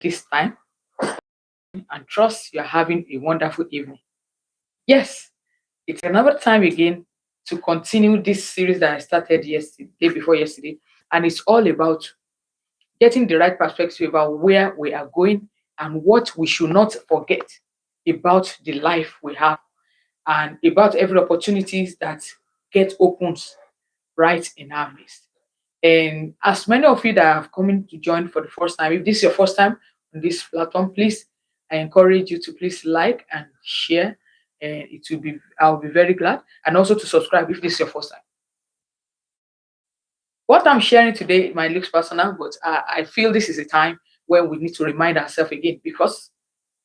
this time and trust you're having a wonderful evening. Yes, it's another time again to continue this series that I started yesterday, day before yesterday, and it's all about getting the right perspective about where we are going and what we should not forget about the life we have and about every opportunities that get opened right in our midst. And as many of you that have come in to join for the first time, if this is your first time on this platform, please, I encourage you to please like and share. And it will be, I'll be very glad. And also to subscribe if this is your first time. What I'm sharing today might look personal, but I feel this is a time where we need to remind ourselves again because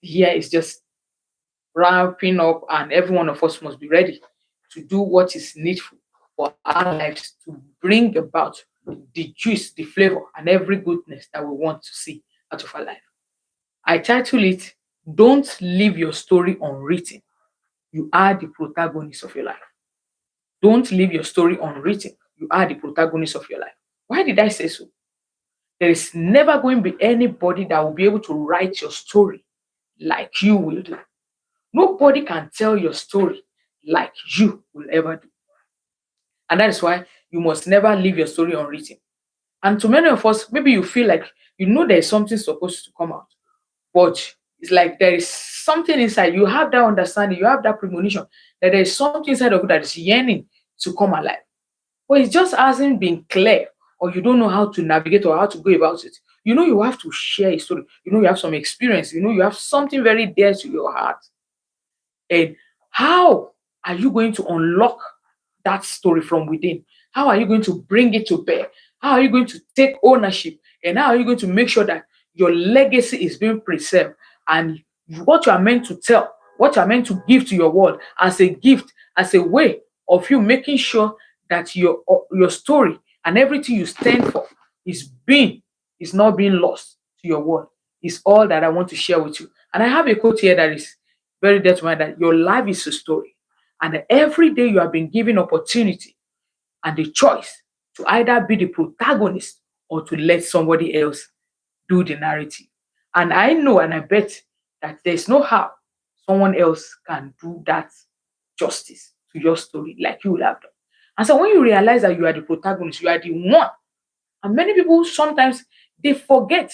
here is just wrapping up, and every one of us must be ready to do what is needful for our lives to bring about the juice, the flavor, and every goodness that we want to see out of our life. I title it, Don't Leave Your Story Unwritten. You are the protagonist of your life. Don't leave your story unwritten. You are the protagonist of your life. Why did I say so? There is never going to be anybody that will be able to write your story like you will do. Nobody can tell your story like you will ever do. And that is why you must never leave your story unwritten. And to many of us, maybe you feel like you know there's something supposed to come out, but it's like there is something inside. You have that understanding, you have that premonition that there is something inside of you that is yearning to come alive. But it just hasn't been clear, or you don't know how to navigate or how to go about it. You know, you have to share a story. You know, you have some experience. You know, you have something very dear to your heart. And how are you going to unlock that story from within? How are you going to bring it to bear? How are you going to take ownership? And how are you going to make sure that your legacy is being preserved and what you are meant to tell, what you are meant to give to your world as a gift, as a way of you making sure that your story and everything you stand for is not being lost to your world. Is all that I want to share with you. And I have a quote here that is very dear to my that your life is a story. And every day you have been given opportunity and the choice to either be the protagonist or to let somebody else do the narrative. And I know and I bet that there's no how someone else can do that justice to your story like you will have done. And so when you realize that you are the protagonist, you are the one, and many people sometimes they forget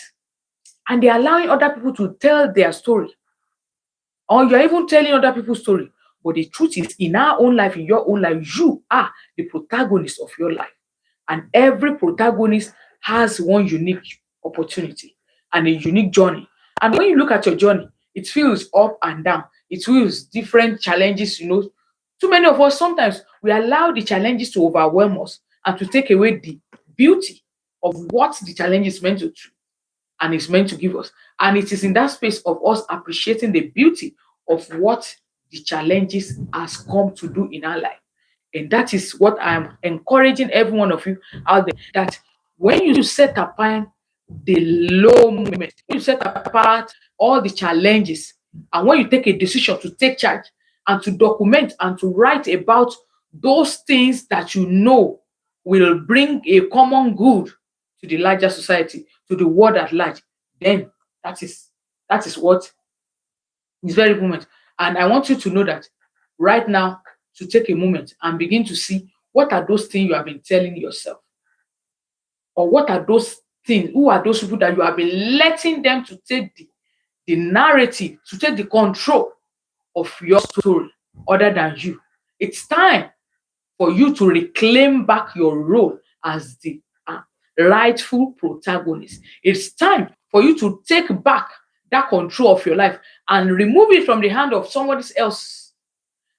and they're allowing other people to tell their story, or you're even telling other people's story. But the truth is, in our own life, in your own life, you are the protagonist of your life. And every protagonist has one unique opportunity and a unique journey. And when you look at your journey, it feels up and down. It feels different challenges, you know. Too many of us, sometimes we allow the challenges to overwhelm us and to take away the beauty of what the challenge is meant to do and is meant to give us. And it is in that space of us appreciating the beauty of what the challenges has come to do in our life. And that is what I'm encouraging every one of you out there, that when you set apart the low moments, when you set apart all the challenges, and when you take a decision to take charge and to document and to write about those things that you know will bring a common good to the larger society, to the world at large, then that is what is very moment. And I want you to know that right now, to take a moment and begin to see what are those things you have been telling yourself, or what are those things, who are those people that you have been letting them to take the narrative, to take the control of your story other than you. It's time for you to reclaim back your role as the rightful protagonist. It's time for you to take back that control of your life and remove it from the hand of somebody else,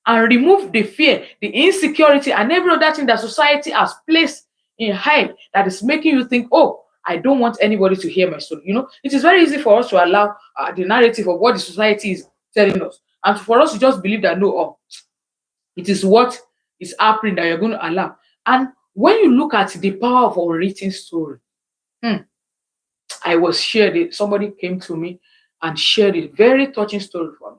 and remove the fear, the insecurity, and every other thing that society has placed in hide that is making you think, oh, I don't want anybody to hear my story. You know, it is very easy for us to allow the narrative of what the society is telling us, and for us to just believe that no, oh, it is what is happening that you're going to allow. And when you look at the power of a written story, I was shared it. Somebody came to me and shared a very touching story for me.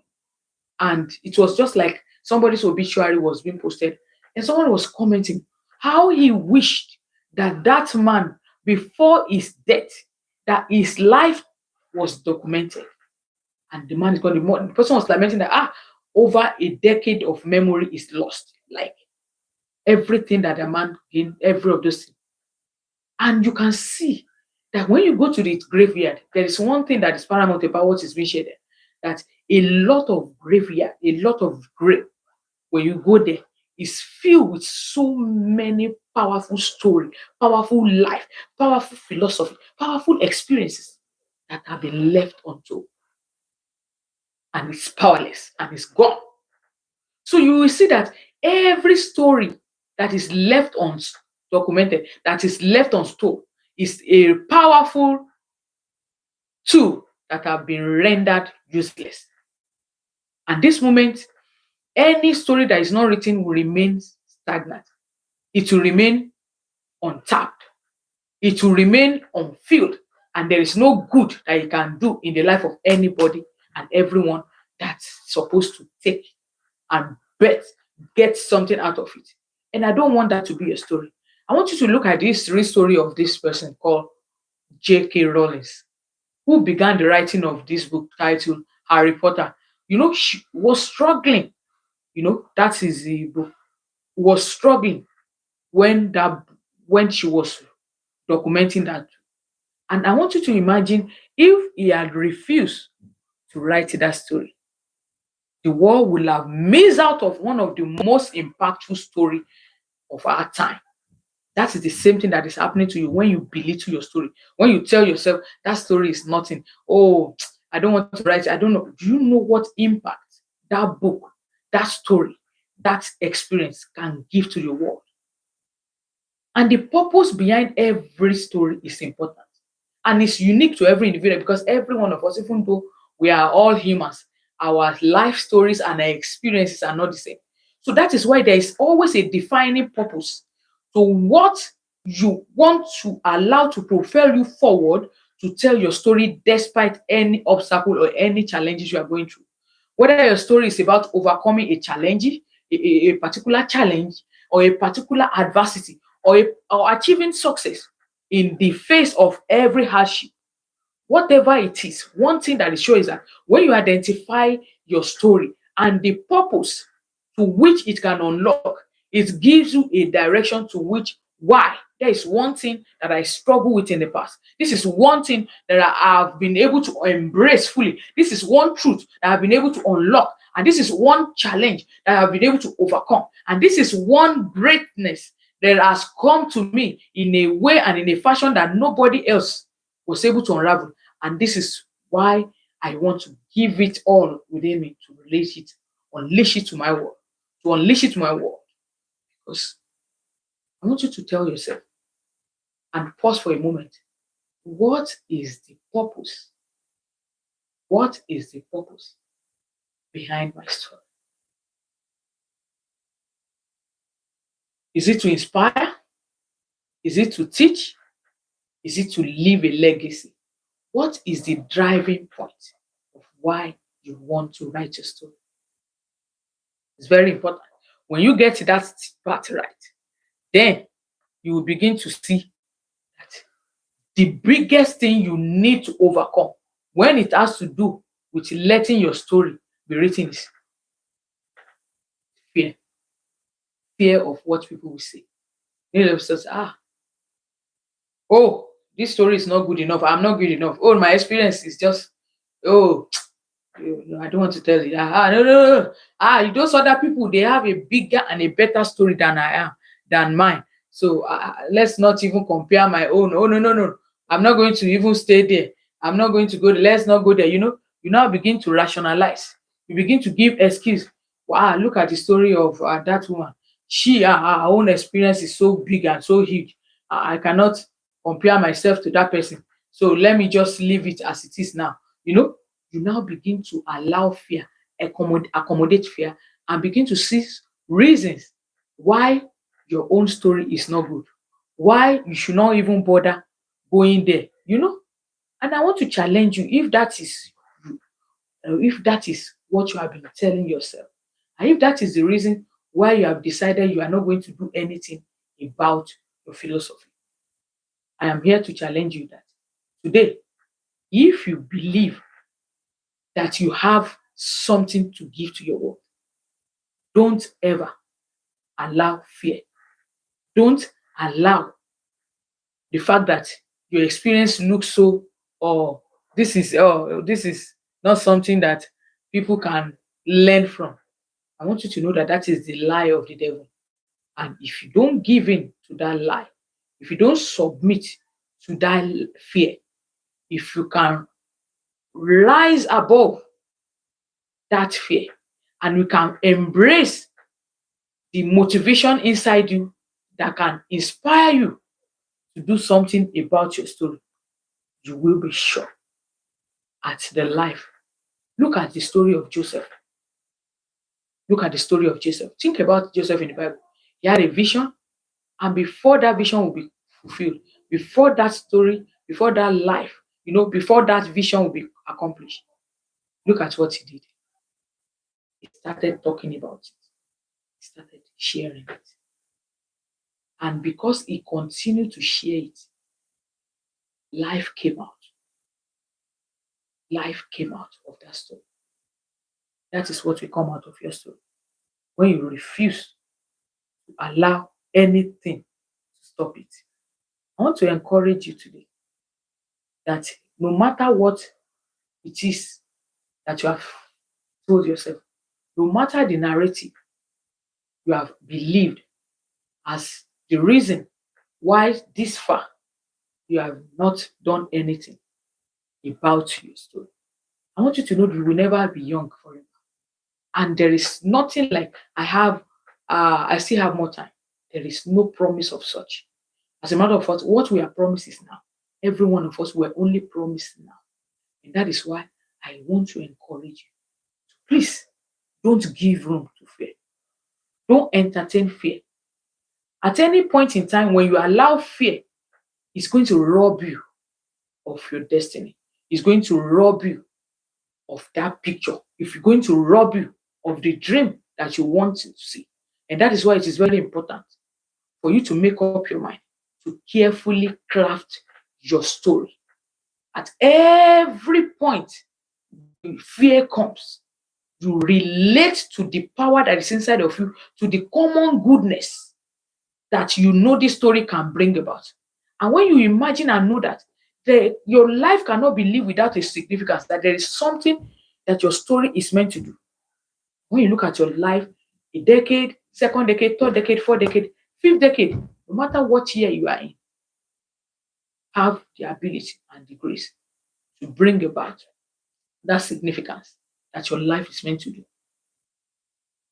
And it was just like somebody's obituary was being posted, and someone was commenting how he wished that that man, before his death, that his life was documented. And the man is gone. The person was lamenting that over a decade of memory is lost. Like everything that the man gained, every of those things. And you can see that when you go to the graveyard, there is one thing that is paramount about what is being shared there. That a lot of graveyard, a lot of grave, when you go there, is filled with so many powerful story, powerful life, powerful philosophy, powerful experiences that have been left untold. And it's powerless and it's gone. So you will see that every story that is left undocumented, that is left untold, is a powerful tool that have been rendered useless. At this moment, any story that is not written will remain stagnant. It will remain untapped. It will remain unfilled. And there is no good that you can do in the life of anybody and everyone that's supposed to take and get something out of it. And I don't want that to be a story. I want you to look at this real story of this person called J.K. Rowling, who began the writing of this book titled Harry Potter. She was struggling. That is the book. Was struggling when she was documenting that. And I want you to imagine if he had refused to write that story, the world will have missed out of one of the most impactful story of our time. That is the same thing that is happening to you when you belittle your story. When you tell yourself that story is nothing. Oh, I don't want to write it. I don't know. Do you know what impact that book, that story, that experience can give to the world? And the purpose behind every story is important. And it's unique to every individual because every one of us, even though we are all humans, our life stories and our experiences are not the same. So that is why there is always a defining purpose to what you want to allow to propel you forward to tell your story despite any obstacle or any challenges you are going through. Whether your story is about overcoming a challenge, a particular challenge, or a particular adversity, or achieving success in the face of every hardship, whatever it is, one thing that is sure is that when you identify your story and the purpose to which it can unlock, it gives you a direction to which why. There is one thing that I struggled with in the past. This is one thing that I have been able to embrace fully. This is one truth that I've been able to unlock. And this is one challenge that I've been able to overcome. And this is one greatness that has come to me in a way and in a fashion that nobody else was able to unravel. And this is why I want to give it all within me to unleash it to my world, Because I want you to tell yourself and pause for a moment. What is the purpose? What is the purpose behind my story? Is it to inspire? Is it to teach? Is it to leave a legacy? What is the driving point of why you want to write your story? It's very important. When you get to that part right, then you will begin to see that the biggest thing you need to overcome when it has to do with letting your story be written is fear. Fear of what people will say. Many of us, oh, this story is not good enough. I'm not good enough. Oh, my experience is just, oh, I don't want to tell you. No. Those other people, they have a bigger and a better story than mine. So let's not even compare my own. Oh, no. I'm not going to even stay there. I'm not going to go there. Let's not go there. You now begin to rationalize. You begin to give excuse. Wow, look at the story of that woman. Her own experience is so big and so huge. I cannot compare myself to that person. So let me just leave it as it is now. You now begin to allow fear, accommodate fear, and begin to see reasons why your own story is not good, why you should not even bother going there. And I want to challenge you if that is you, if that is what you have been telling yourself, and if that is the reason why you have decided you are not going to do anything about your philosophy. I am here to challenge you that today, If you believe that you have something to give to your world, don't ever allow fear. Don't allow the fact that your experience looks so, or this is not something that people can learn from. I want you to know that that is the lie of the devil. And if you don't give in to that lie, if you don't submit to that fear, if you can rise above that fear and you can embrace the motivation inside you that can inspire you to do something about your story, you will be sure at the life. Look at the story of Joseph. Look at the story of Joseph. Think about Joseph in the Bible. He had a vision, and before that vision will be fulfilled, before that story, before that life, before that vision will be accomplished, look at what he did. He started talking about it. He started sharing it. And because he continued to share it, life came out. Life came out of that story. That is what will come out of your story. When you refuse to allow anything to stop it. I want to encourage you today that no matter what it is that you have told yourself, no matter the narrative you have believed as the reason why this far you have not done anything about your story, I want you to know that you will never be young forever. And there is nothing like I still have more time. There is no promise of such. As a matter of fact, what we are promised is now. Every one of us were only promised now. And that is why I want to encourage you. Please don't give room to fear. Don't entertain fear. At any point in time, when you allow fear, it's going to rob you of your destiny. It's going to rob you of that picture. If you're going to rob you of the dream that you want to see. And that is why it is very important for you to make up your mind to carefully craft your story. At every point, fear comes. You relate to the power that is inside of you, to the common goodness that you know this story can bring about. And when you imagine and know that your life cannot be lived without a significance, that there is something that your story is meant to do. When you look at your life, a decade, second decade, third decade, fourth decade, fifth decade, no matter what year you are in, have the ability and the grace to bring about that significance that your life is meant to do.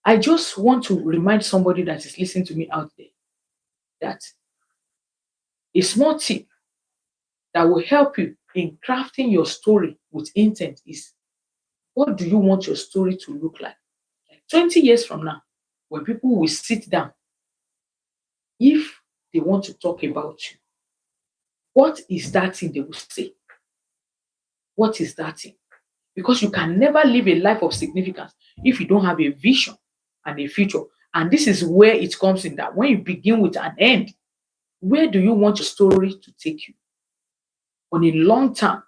I just want to remind somebody that is listening to me out there that a small tip that will help you in crafting your story with intent is, what do you want your story to look like? Like 20 years from now, when people will sit down, if they want to talk about you, what is that thing they will say? What is that thing? Because you can never live a life of significance if you don't have a vision and a future. And this is where it comes in, that when you begin with an end, where do you want your story to take you? On a long term,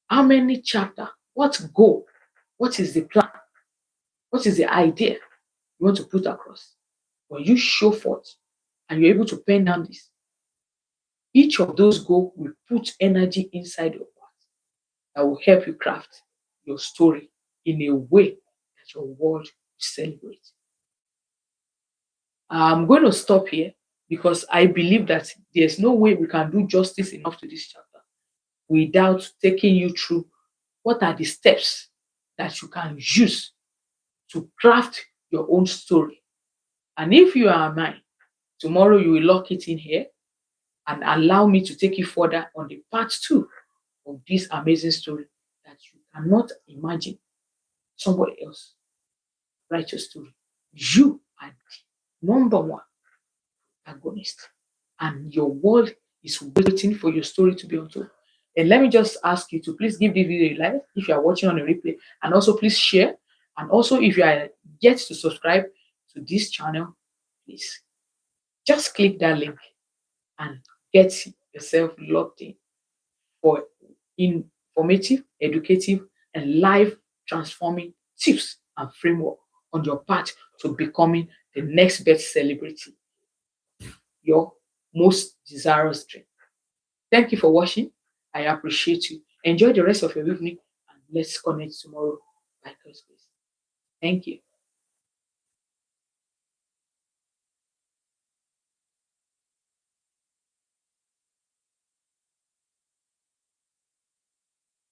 how many chapters? What goal? What is the plan? What is the idea you want to put across? When you show forth and you're able to pen down this, each of those goals will put energy inside your heart that will help you craft your story in a way that your world will celebrate. I'm going to stop here because I believe that there's no way we can do justice enough to this chapter without taking you through what are the steps that you can use to craft your own story. And if you are mine, tomorrow you will lock it in here and allow me to take you further on the part 2 of this amazing story that you cannot imagine somebody else write your story. You are the number one protagonist, and your world is waiting for your story to be untold. And let me just ask you to please give this video a like if you are watching on a replay, and also please share. And also, if you are yet to subscribe to this channel, please just click that link and get yourself logged in for formative, educative, and life transforming tips and framework on your path to becoming the next best celebrity, your most desirous dream. Thank you for watching. I appreciate you. Enjoy the rest of your evening and let's connect tomorrow by God's grace. Thank you.